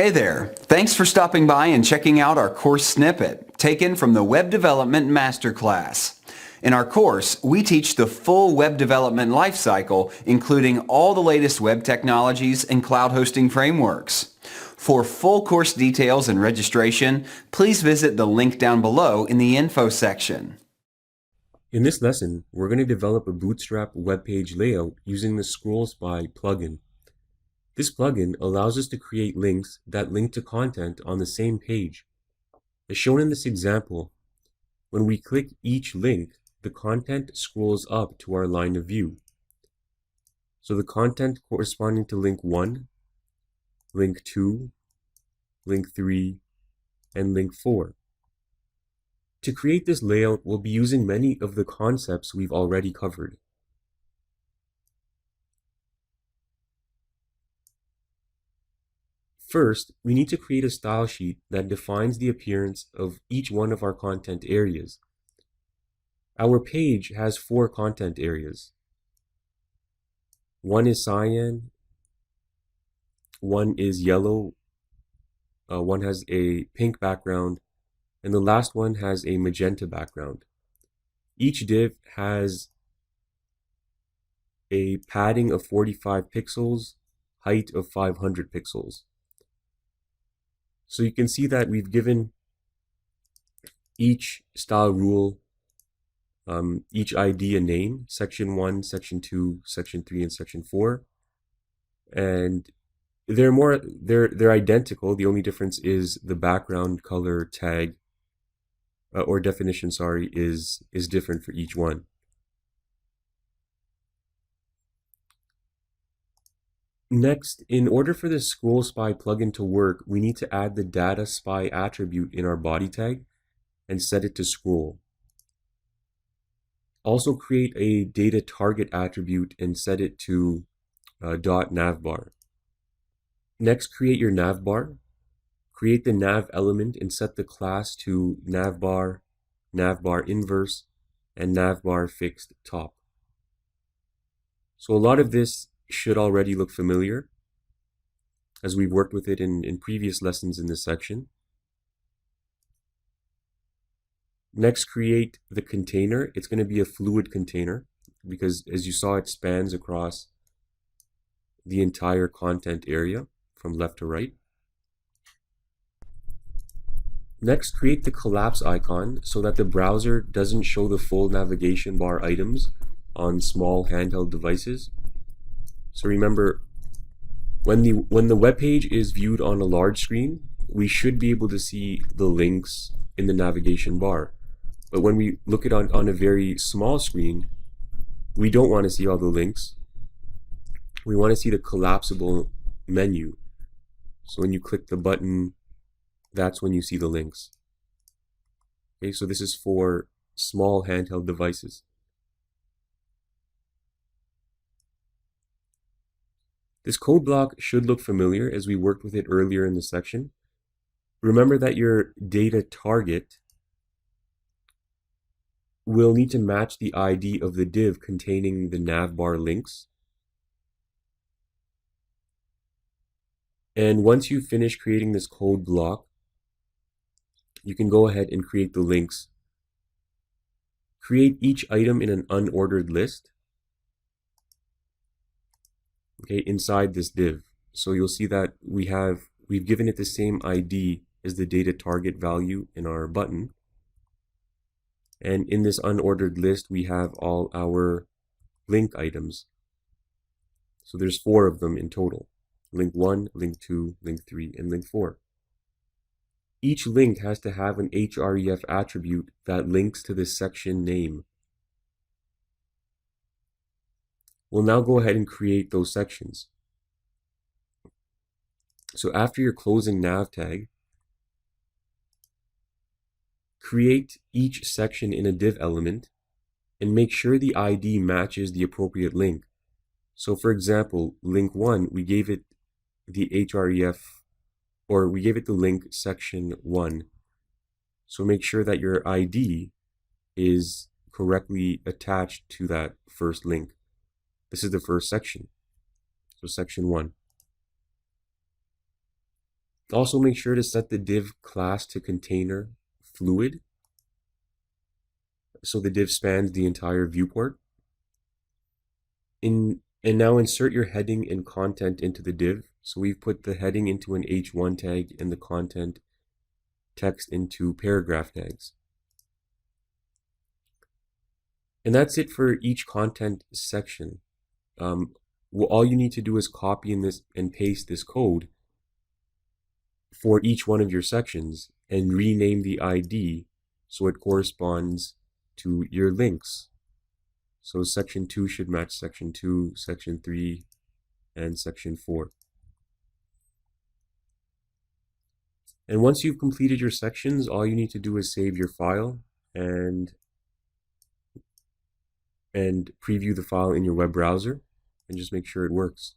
Hey there, thanks for stopping by and checking out our course snippet taken from the Web Development Masterclass. In our course, we teach the full web development lifecycle, including all the latest web technologies and cloud hosting frameworks. For full course details and registration, please visit the link down below in the info section. In this lesson, we're going to develop a Bootstrap web page layout using the Scrollspy plugin. This plugin allows us to create links that link to content on the same page. As shown in this example, when we click each link, the content scrolls up to our line of view. So the content corresponding to link 1, link 2, link 3, and link 4. To create this layout, we'll be using many of the concepts we've already covered. First, we need to create a style sheet that defines the appearance of each one of our content areas. Our page has 4 content areas. One is cyan, one is yellow, one has a pink background, and the last one has a magenta background. Each div has a padding of 45 pixels, height of 500 pixels. So you can see that we've given each style rule, each ID a name, section 1, section 2, section 3, and section 4. And they're identical. The only difference is the background color tag or definition, is different for each one. Next, in order for the Scrollspy plugin to work, we need to add the data spy attribute in our body tag and set it to scroll. Also create a data target attribute and set it to .navbar. Next, create your navbar. Create the nav element and set the class to navbar, navbar inverse, and navbar fixed top. So a lot of this should already look familiar, as we've worked with it in previous lessons in this section. Next, create the container. It's going to be a fluid container because, as you saw, it spans across the entire content area from left to right. Next, create the collapse icon so that the browser doesn't show the full navigation bar items on small handheld devices. So remember, when the web page is viewed on a large screen, we should be able to see the links in the navigation bar. But when we look at on a very small screen, we don't want to see all the links. We want to see the collapsible menu. So when you click the button, that's when you see the links. Okay, so this is for small handheld devices. This code block should look familiar as we worked with it earlier in the section. Remember that your data target will need to match the ID of the div containing the navbar links. And once you finish creating this code block, you can go ahead and create the links. Create each item in an unordered list. Okay, inside this div. So you'll see that we've given it the same ID as the data target value in our button. And in this unordered list, we have all our link items. So there's 4 of them in total. Link 1, link 2, link 3, and link 4. Each link has to have an href attribute that links to the section name. We'll now go ahead and create those sections. So after your closing nav tag, create each section in a div element and make sure the ID matches the appropriate link. So for example, link 1, we gave it the href, or we gave it the link section 1. So make sure that your ID is correctly attached to that first link. This is the first section, so section 1. Also make sure to set the div class to container fluid, so the div spans the entire viewport. And now insert your heading and content into the div. So we've put the heading into an h1 tag and the content text into paragraph tags. And that's it for each content section. Well, all you need to do is copy and paste this code for each one of your sections and rename the ID so it corresponds to your links. So section 2 should match section 2, section 3, and section 4. And once you've completed your sections, all you need to do is save your file and preview the file in your web browser and just make sure it works.